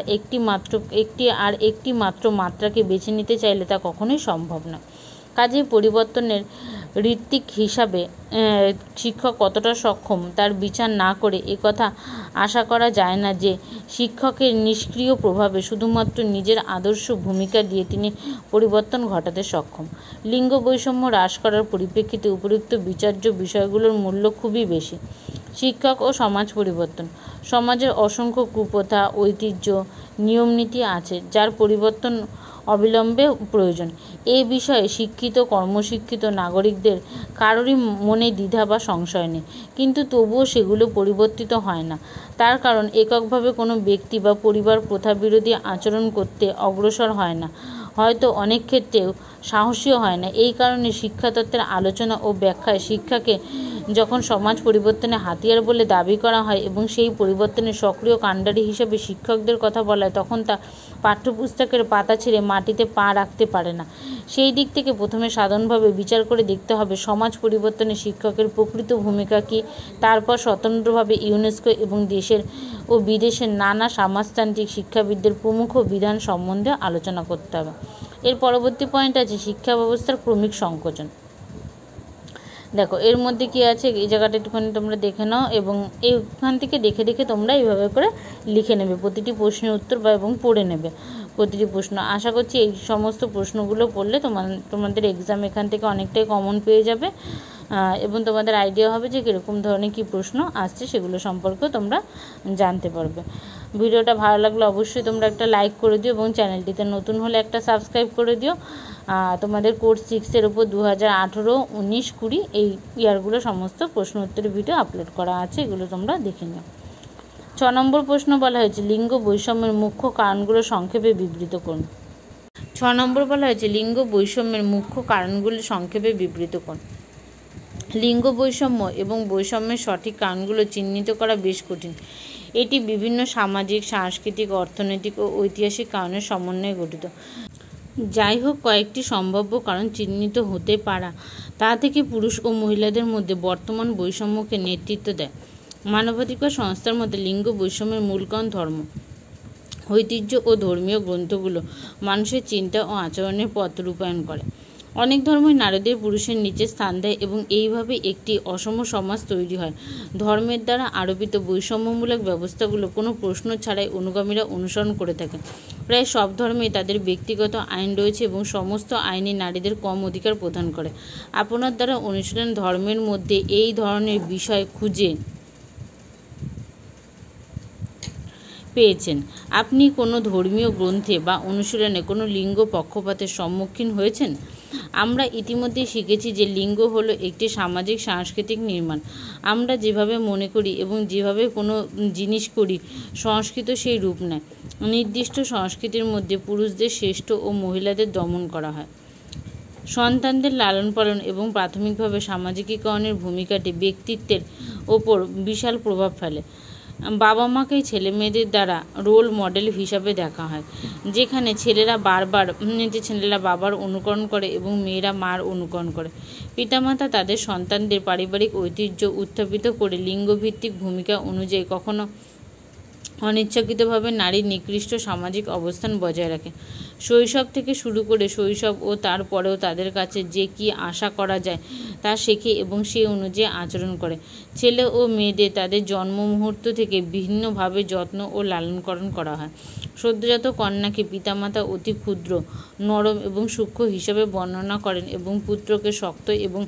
একটি মাত্র মাত্রাকে বেছে নিতে চাইলে তা কখনোই সম্ভব নয়। কাজেই পরিবর্তনের ঋত্বিক হিসাবে শিক্ষক কতটা সক্ষম তার বিচার না করে একথা আশা করা যায় না যে শিক্ষকের নিষ্ক্রিয় প্রভাবে শুধুমাত্র নিজের আদর্শ ভূমিকা দিয়ে তিনি পরিবর্তন ঘটাতে সক্ষম। লিঙ্গ বৈষম্য হ্রাস করার পরিপ্রেক্ষিতে উপযুক্ত বিচার্য বিষয়গুলোর মূল্য খুবই বেশি। শিক্ষক ও সমাজ পরিবর্তন। সমাজের অসংখ্য কুপ্রথা, ঐতিহ্য, নিয়মনীতি আছে যার পরিবর্তন অবিলম্বে প্রয়োজন। এই বিষয়ে শিক্ষিত কর্মশিক্ষিত নাগরিকদের কারোরই মনে দ্বিধা বা সংশয় নেই, কিন্তু তবুও সেগুলো পরিবর্তিত হয় না। তার কারণ এককভাবে কোনো ব্যক্তি বা পরিবার প্রথা বিরোধী আচরণ করতে অগ্রসর হয় না, হয়তো অনেক ক্ষেত্রেও সাহসীও হয় না। এই কারণে শিক্ষাতত্ত্বের আলোচনা ও ব্যাখ্যায় শিক্ষাকে যখন সমাজ পরিবর্তনের হাতিয়ার বলে দাবি করা হয় এবং সেই পরিবর্তনের সক্রিয় কাণ্ডারি হিসেবে শিক্ষকদের কথা বলা হয়, তখন তা পাঠ্যপুস্তকের পাতা ছেড়ে মাটিতে পা রাখতে পারে না। সেই দিক থেকে প্রথমে সাধারণভাবে বিচার করে দেখতে হবে সমাজ পরিবর্তনে শিক্ষকের প্রকৃত ভূমিকা কী। তারপর স্বতন্ত্রভাবে ইউনেস্কো এবং দেশের ও বিদেশের নানা সমাজতান্ত্রিক শিক্ষাবিদদের প্রমুখ বিধান সম্বন্ধে আলোচনা করতে হবে। এর পরবর্তী পয়েন্ট আছে শিক্ষা ব্যবস্থার ক্রমিক সংকোচন। দেখো এর মধ্যে কি আছে, এই জায়গাটা একটুখানি তোমরা দেখে নাও এবং এইখান থেকে দেখে দেখে তোমরা এইভাবে করে লিখে নেবে প্রতিটি প্রশ্নের উত্তর এবং পড়ে নেবে প্রতিটি প্রশ্ন। আশা করছি এই সমস্ত প্রশ্নগুলো পড়লে তোমাদের এক্সাম এখান থেকে অনেকটাই কমন পেয়ে যাবে এবং তোমাদের আইডিয়া হবে যে কীরকম ধরনের কী প্রশ্ন আসছে সেগুলো সম্পর্কেও তোমরা জানতে পারবে। ভিডিওটা ভালো লাগলে অবশ্যই তোমরা একটা লাইক করে দিও এবং চ্যানেলটিতে নতুন হলে একটা সাবস্ক্রাইব করে দিও। তোমাদের কোর্স 6-এর উপর 2018, 19, 20 এই ইয়ারগুলো সমস্ত প্রশ্ন উত্তরের ভিডিও আপলোড করা আছে, এগুলো তোমরা দেখে নিও। 6 নম্বর প্রশ্ন বলা হয়েছে লিঙ্গ বৈষম্যের মুখ্য কারণগুলো সংক্ষেপে বিবৃত করুন। 6 নম্বর বলা হয়েছে লিঙ্গ বৈষম্যের মুখ্য কারণগুলো সংক্ষেপে বিবৃত করুন। লিঙ্গ বৈষম্য এবং বৈষম্যের সঠিক কারণগুলো চিহ্নিত করা বেশ কঠিন। এটি বিভিন্ন সামাজিক, সাংস্কৃতিক, অর্থনৈতিক ও ঐতিহাসিক কারণের সমন্বয়ে গঠিত। যাই হোক, কয়েকটি সম্ভাব্য কারণ চিহ্নিত হতে পারা তা থেকে পুরুষ ও মহিলাদের মধ্যে বর্তমান বৈষম্যকে নেতৃত্ব দেয়। মানবাধিকার সংস্থার মতে লিঙ্গ বৈষম্যের মূল কারণ ধর্ম, ঐতিহ্য ও ধর্মীয় গ্রন্থগুলো মানুষের চিন্তা ও আচরণের পথ রূপায়ণ করে। অনেক ধর্মই নারীদের পুরুষের নিচে স্থান দেয় এবং এইভাবে একটি অসম সমাজ তৈরি হয়। ধর্মের দ্বারা আরোপিত বৈষম্যমূলক ব্যবস্থাগুলো কোনো প্রশ্ন ছাড়াই অনুগামীরা অনুসরণ করে থাকে। প্রায় সব ধর্মেই তাদের ব্যক্তিগত আইন রয়েছে এবং সমস্ত আইনই নারীদের কম অধিকার প্রদান করে। আপনার দ্বারা অনুশীলন ধর্মের মধ্যে এই ধরনের বিষয় খুঁজে পেয়েছেন। আপনি কোনো ধর্মীয় গ্রন্থে বা অনুশীলনে কোনো লিঙ্গ পক্ষপাতের সম্মুখীন হয়েছেন? আমরা ইতিমধ্যেই শিখেছি যে লিঙ্গ হলো একটি সামাজিক সাংস্কৃতিক নির্মাণ। আমরা যেভাবে মনে করি এবং যেভাবে কোনো জিনিস করি সংস্কৃত সেই রূপ নেয়। নির্দিষ্ট সংস্কৃতির মধ্যে পুরুষদের শ্রেষ্ঠ ও মহিলাদের দমন করা হয়। সন্তানদের লালন পালন এবং প্রাথমিকভাবে সামাজিকীকরণের ভূমিকাটি ব্যক্তিত্বের ওপর বিশাল প্রভাব ফেলে। বাবা মাকেই ছেলে মেয়েদের দ্বারা রোল মডেল হিসাবে দেখা হয়, যেখানে ছেলেরা বাবার অনুকরণ করে এবং মেয়েরা মার অনুকরণ করে। পিতামাতা তাদের সন্তানদের পারিবারিক ঐতিহ্য উত্থাপিত করে লিঙ্গভিত্তিক ভূমিকা অনুযায়ী কখনো অনিচ্ছাকৃতভাবে নারীর নিকৃষ্ট সামাজিক অবস্থান বজায় রাখে। শৈশব থেকে শুরু করে শৈশব ও তারপরেও তাদের কাছে যে কী আশা করা যায় তা শেখে এবং সেই অনুযায়ী আচরণ করে। ছেলে ও মেয়েদের তাদের জন্ম মুহূর্ত থেকে ভিন্নভাবে যত্ন ও লালনকরণ করা হয়। সদ্যজাত কন্যাকে পিতামাতা অতি ক্ষুদ্র, নরম এবং সূক্ষ্ম হিসাবে বর্ণনা করেন এবং পুত্রকে শক্ত এবং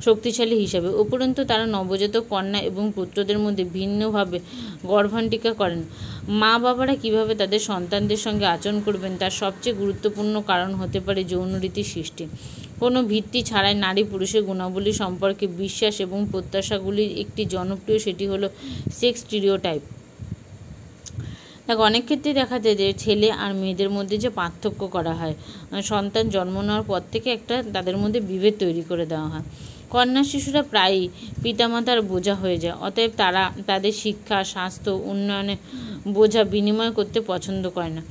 শক্তিশালী হিসাবে। উপরন্তু তারা নবজাতক কন্যা এবং পুত্রদের মধ্যে ভিন্নভাবে গর্ভান্তিকা করেন। মা বাবারা কীভাবে তাদের সন্তানদের সঙ্গে আচরণ করবেন তার সবচেয়ে গুরুত্বপূর্ণ কারণ হতে পারে যৌন রীতি সৃষ্টি। কোনো ভিত্তি ছাড়াই নারী পুরুষের গুণাবলী সম্পর্কে বিশ্বাস এবং প্রত্যাশাগুলির একটি জনপ্রিয় সেটি হলো সেক্স স্টিরিওটাইপ। অনেক ক্ষেত্রে দেখা যায় যে ছেলে আর মেয়েদের মধ্যে যে পার্থক্য করা হয়, সন্তান জন্ম নেওয়ার পর থেকে তাদের মধ্যে বিভেদ তৈরি করে দেওয়া হয়। কন্যা শিশুরা প্রায়ই পিতামাতার বোঝা হয়ে যায়, অতএব তারা তাদের শিক্ষা, স্বাস্থ্য, উন্নয়নে বোঝা বিনিময় করতে পছন্দ করে না।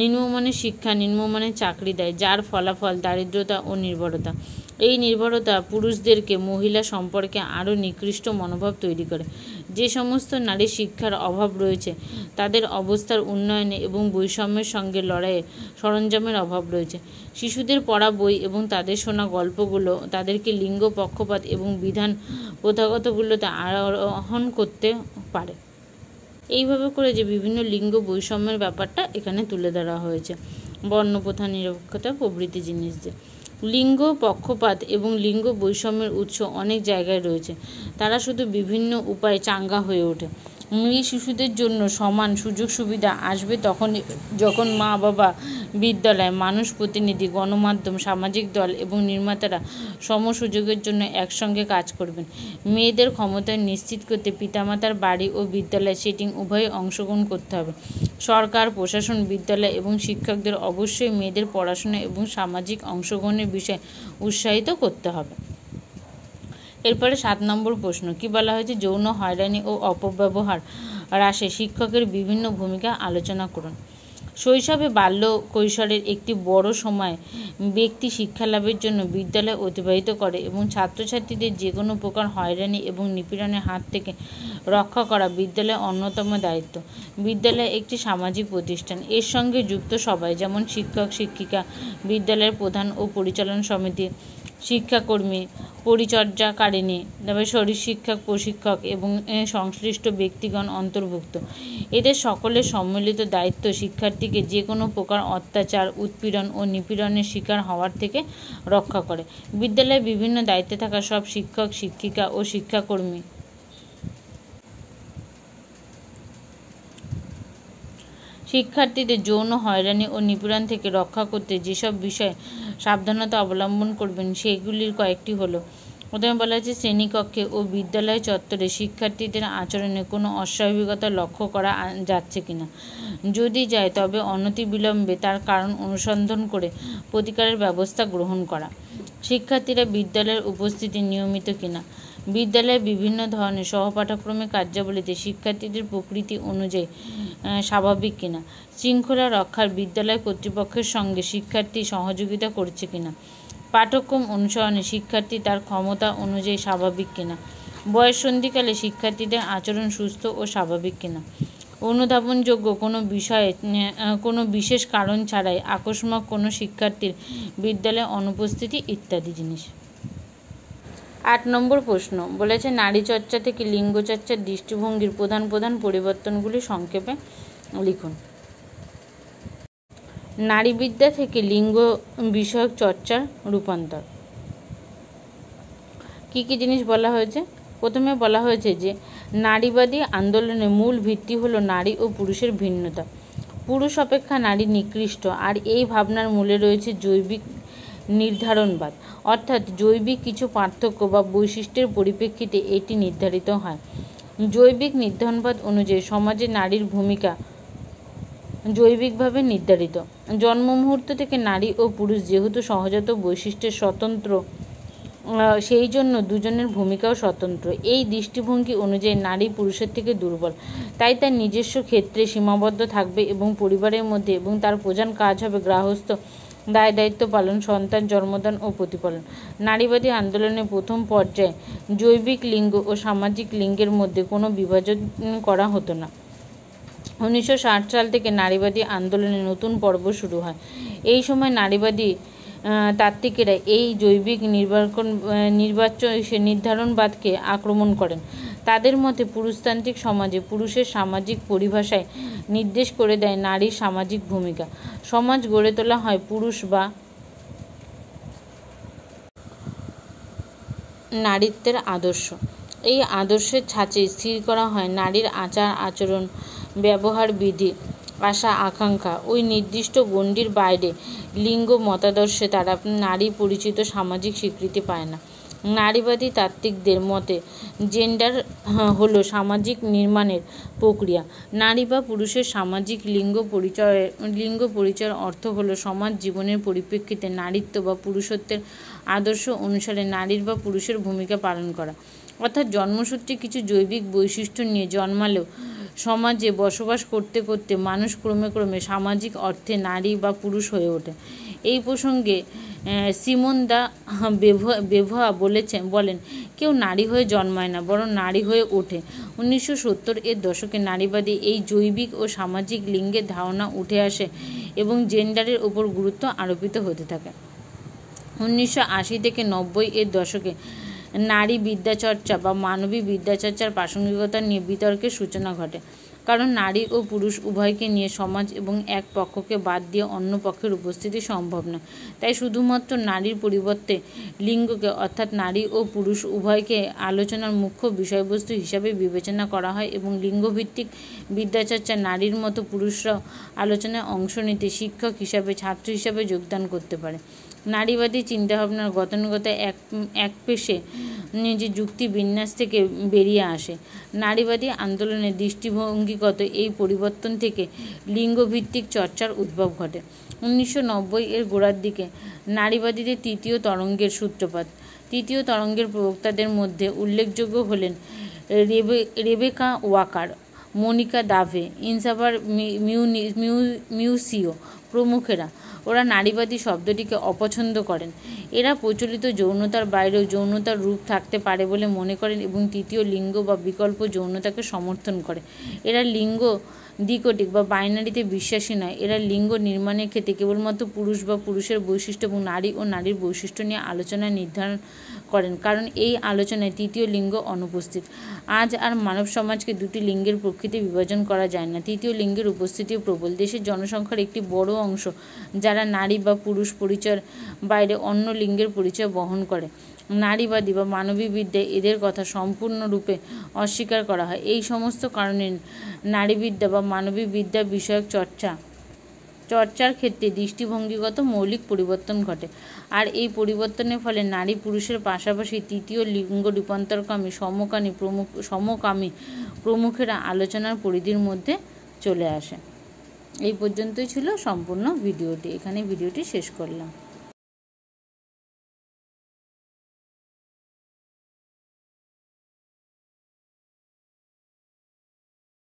নিম্নমানের শিক্ষা নিম্নমানের চাকরি দেয়, যার ফলাফল দারিদ্রতা ও নির্ভরতা। এই নির্ভরতা পুরুষদেরকে মহিলা সম্পর্কে আরও নিকৃষ্ট মনোভাব তৈরি করে। যে সমস্ত নারীর শিক্ষার অভাব রয়েছে তাদের অবস্থার উন্নয়নে এবং বৈষম্যের সঙ্গে লড়াইয়ে সরঞ্জামের অভাব রয়েছে। শিশুদের পড়া বই এবং তাদের শোনা গল্পগুলো তাদেরকে লিঙ্গ পক্ষপাত এবং বিধান প্রথাগতগুলোতে আরোহণ করতে পারে। এইভাবে করে যে বিভিন্ন লিঙ্গ বৈষম্যের ব্যাপারটা এখানে তুলে ধরা হয়েছে, বর্ণপ্রথা, নিরপেক্ষতা প্রভৃতি জিনিস দিয়ে। লিঙ্গ পক্ষপাত এবং লিঙ্গ বৈষম্যের উৎস অনেক জায়গায় রয়েছে, তারা শুধু বিভিন্ন উপায়ে চাঙ্গা হয়ে ওঠে। মেয়ে শিশুদের জন্য সমান সুযোগ সুবিধা আসবে তখন যখন মা বাবা, বিদ্যালয়, মানুষ প্রতিনিধি, গণমাধ্যম, সামাজিক দল এবং নির্মাতারা সম সুযোগের জন্য একসঙ্গে কাজ করবেন। মেয়েদের ক্ষমতায়ন নিশ্চিত করতে পিতামাতার বাড়ি ও বিদ্যালয় সেটিং উভয়ে অংশগ্রহণ করতে হবে। সরকার, প্রশাসন, বিদ্যালয় এবং শিক্ষকদের অবশ্যই মেয়েদের পড়াশোনা এবং সামাজিক অংশগ্রহণের বিষয়ে উৎসাহিত করতে হবে। এরপরে 7 নম্বর প্রশ্ন, কি বলা হয়েছে? যৌন হয়রানি ও অপব্যবহার হ্রাসে শিক্ষকের বিভিন্ন ভূমিকা আলোচনা করুন। শৈশবে বাল্য কৈশোরের একটি বড় সময় ব্যক্তি শিক্ষালাভের জন্য বিদ্যালয়ে অতিবাহিত করে এবং ছাত্রছাত্রীদের যে কোনো প্রকার হয়রানি এবং নিপীড়নের হাত থেকে রক্ষা করা বিদ্যালয়ের অন্যতম দায়িত্ব। বিদ্যালয় একটি সামাজিক প্রতিষ্ঠান। এর সঙ্গে যুক্ত সবাই, যেমন শিক্ষক, শিক্ষিকা, বিদ্যালয়ের প্রধান ও পরিচালন সমিতি, শিক্ষাকর্মী, পরিচর্যাকারিণী, তবে শরীর শিক্ষক, প্রশিক্ষক এবং সংশ্লিষ্ট ব্যক্তিগণ অন্তর্ভুক্ত। এদের সকলের সম্মিলিত দায়িত্ব শিক্ষার্থীকে যে কোনো প্রকার অত্যাচার, উৎপীড়ন ও নিপীড়নের শিকার হওয়ার থেকে রক্ষা করে। বিদ্যালয়ে বিভিন্ন দায়িত্বে থাকা সব শিক্ষক, শিক্ষিকা ও শিক্ষাকর্মী শিক্ষার্থীদের যৌন হয়রানি ও নিপীড়ন থেকে রক্ষা করতে যেসব বিষয়ে সাবধানতা অবলম্বন করবেন সেগুলির কয়েকটি হলো: প্রথমে বলা হয়েছে, শ্রেণীকক্ষে ও বিদ্যালয় চত্বরে শিক্ষার্থীদের আচরণে কোনো অস্বাভাবিকতা লক্ষ্য করা যাচ্ছে কিনা। যদি যায় তবে অনতিবিলম্বে তার কারণ অনুসন্ধান করে প্রতিকারের ব্যবস্থা গ্রহণ করা। শিক্ষার্থীরা বিদ্যালয়ের উপস্থিতি নিয়মিত কিনা। বিদ্যালয়ে বিভিন্ন ধরনের সহপাঠক্রমিক কার্যাবলীতে শিক্ষার্থীদের প্রকৃতি অনুযায়ী স্বাভাবিক কিনা। শৃঙ্খলা রক্ষার বিদ্যালয় কর্তৃপক্ষের সঙ্গে শিক্ষার্থী সহযোগিতা করছে কিনা। পাঠ্যক্রম অনুসরণে শিক্ষার্থী তার ক্ষমতা অনুযায়ী স্বাভাবিক কিনা। বয়ঃসন্ধিকালে শিক্ষার্থীদের আচরণ সুস্থ ও স্বাভাবিক কিনা। অনুধাবনযোগ্য কোনো বিষয়ে কোনো বিশেষ কারণ ছাড়াই আকস্মিক কোনো শিক্ষার্থীর বিদ্যালয়ে অনুপস্থিতি ইত্যাদি জিনিস। 8 নম্বর প্রশ্ন বলেছে, নারী চর্চা থেকে লিঙ্গ চর্চার দৃষ্টিভঙ্গির প্রধান প্রধান পরিবর্তনগুলি সংক্ষেপে লিখুন। নারীবিদ্যা থেকে লিঙ্গ বিষয়ক চর্চার রূপান্তর। কি কি জিনিস বলা হয়েছে? প্রথমে বলা হয়েছে যে নারীবাদী আন্দোলনের মূল ভিত্তি হলো নারী ও পুরুষের ভিন্নতা, পুরুষ অপেক্ষা নারী নিকৃষ্ট, আর এই ভাবনার মূলে রয়েছে জৈবিক নির্ধারণবাদ, অর্থাৎ জৈবিক কিছু পার্থক্য বা বৈশিষ্ট্যের পরিপ্রেক্ষিতে এটি নির্ধারিত হয়। জৈবিক নির্ধারণবাদ অনুযায়ী সমাজে নারীর ভূমিকা জৈবিকভাবে নির্ধারিত। জন্ম মুহূর্ত থেকে নারী ও পুরুষ যেহেতু সহজাত বৈশিষ্ট্যের স্বতন্ত্র, সেই জন্য দুজনের ভূমিকাও স্বতন্ত্র। এই দৃষ্টিভঙ্গি অনুযায়ী নারী পুরুষের থেকে দুর্বল, তাই তার নিজস্ব ক্ষেত্রে সীমাবদ্ধ থাকবে এবং পরিবারের মধ্যে এবং তার প্রধান কাজ হবে গৃহস্থ দায় দায়িত্ব পালন, সন্তান জন্মদান ও প্রতিপালন। নারীবাদী আন্দোলনের প্রথম পর্যায়ে জৈবিক লিঙ্গ ও সামাজিক লিঙ্গের মধ্যে কোনো বিভাজন করা হতো না। 1960 সাল থেকে নারীবাদী আন্দোলনের নতুন পর্ব শুরু হয়। এই সময় নারীবাদী তাত্ত্বিকেরা এই জৈবিক নির্ধারণবাদকে আক্রমণ করেন। তাদের মতে পুরুষতান্ত্রিক সমাজে পুরুষের সামাজিক পরিভাষায় নির্দেশ করে দেয় নারীর সামাজিক ভূমিকা। সমাজ গড়ে তোলা হয় পুরুষ বা নারীত্বের আদর্শ। এই আদর্শের ছাঁচে স্থির করা হয় নারীর আচার আচরণ, ব্যবহার বিধি, আশা আকাঙ্ক্ষা। ওই নির্দিষ্ট গণ্ডির বাইরে লিঙ্গ মতাদর্শে তারা নারী পরিচিত সামাজিক স্বীকৃতি পায় না। নারীবাদী তাত্ত্বিকদের মতে জেন্ডার হলো সামাজিক নির্মাণের প্রক্রিয়া। নারী বা পুরুষের সামাজিক লিঙ্গ পরিচয়ের অর্থ হলো সমাজ জীবনের পরিপ্রেক্ষিতে নারীত্ব বা পুরুষত্বের আদর্শ অনুসারে নারীর বা পুরুষের ভূমিকা পালন করা। অর্থাৎ জন্মসূত্রে কিছু জৈবিক বৈশিষ্ট্য নিয়ে জন্মালেও সমাজে বসবাস করতে করতে মানুষ ক্রমে ক্রমে সামাজিক অর্থে নারী বা পুরুষ হয়ে ওঠে। এই প্রসঙ্গে সিমন দা বেভোয়া বলেন, কেউ নারী হয়ে জন্মায় না, বরং নারী হয়ে ওঠে। 1970-এর দশকে নারীবাদী এই জৈবিক ও সামাজিক লিঙ্গের ধারণা উঠে আসে এবং জেন্ডারের ওপর গুরুত্ব আরোপিত হতে থাকে। 1980 থেকে 90-এর দশকে নারী বিদ্যাচর্চা বা মানবী বিদ্যাচর্চার প্রাসঙ্গিকতা নিয়ে বিতর্কের সূচনা ঘটে। কারণ নারী ও পুরুষ উভয়কে নিয়ে সমাজ এবং এক পক্ষকে বাদ দিয়ে অন্য পক্ষের উপস্থিতি সম্ভব না। তাই শুধুমাত্র নারীর পরিবর্তে লিঙ্গকে অর্থাৎ নারী ও পুরুষ উভয়কে আলোচনার মুখ্য বিষয়বস্তু হিসাবে বিবেচনা করা হয় এবং লিঙ্গভিত্তিক বিদ্যাচর্চা নারীর মতো পুরুষরাও আলোচনায় অংশ নিতে শিক্ষক হিসাবে, ছাত্র হিসাবে যোগদান করতে পারে। নারীবাদী চিন্তাভাবনার গতানুগত একপেশে যে যুক্তি বিন্যাস থেকে বেরিয়ে আসে। নারীবাদী আন্দোলনের দৃষ্টিভঙ্গিগত এই পরিবর্তন থেকে লিঙ্গভিত্তিক চর্চার উদ্ভব ঘটে। 1990 এর গোড়ার দিকে নারীবাদীদের তৃতীয় তরঙ্গের সূত্রপাত। তৃতীয় তরঙ্গের প্রবক্তাদের মধ্যে উল্লেখযোগ্য হলেন রেবেকা ওয়াকার, মনিকা দাভে, ইনসাবার মিউসিও প্রমুখেরা। ওরা নারীবাদী শব্দটিকে অপছন্দ করেন। এরা প্রচলিত যৌনতার বাইরেও যৌনতার রূপ থাকতে পারে বলে মনে করেন এবং তৃতীয় লিঙ্গ বা বিকল্প যৌনতাকে সমর্থন করে। এরা লিঙ্গ দ্বিকোটিক বা বাইনারিতে বিশ্বাসী নয়। এরা লিঙ্গ নির্মাণের ক্ষেত্রে কেবলমাত্র পুরুষ বা পুরুষের বৈশিষ্ট্য এবং নারী ও নারীর বৈশিষ্ট্য নিয়ে আলোচনা নির্ধারণ করেন, কারণ এই আলোচনায় তৃতীয় লিঙ্গ অনুপস্থিত। আজ আর মানব সমাজকে দুটি লিঙ্গের প্রকৃতি বিভাজন করা যায় না। তৃতীয় লিঙ্গের উপস্থিতিও প্রবল। দেশের জনসংখ্যার একটি বড় অংশ যারা নারী বা পুরুষ পরিচয়ের বাইরে অন্য লিঙ্গের পরিচয় বহন করে। নারীবাদী বা মানবীবিদ্যায় এদের কথা সম্পূর্ণরূপে অস্বীকার করা হয়। এই সমস্ত কারণে নারীবিদ্যা বা মানবীবিদ্যা বিষয়ক চর্চার ক্ষেত্রে দৃষ্টিভঙ্গিগত মৌলিক পরিবর্তন ঘটে। আর এই পরিবর্তনের ফলে নারী পুরুষের পাশাপাশি তৃতীয় লিঙ্গ রূপান্তরকামী সমকামী প্রমুখেরা আলোচনার পরিধির মধ্যে চলে আসে। এই পর্যন্তই ছিল সম্পূর্ণ ভিডিওটি। এখানে ভিডিওটি শেষ করলাম।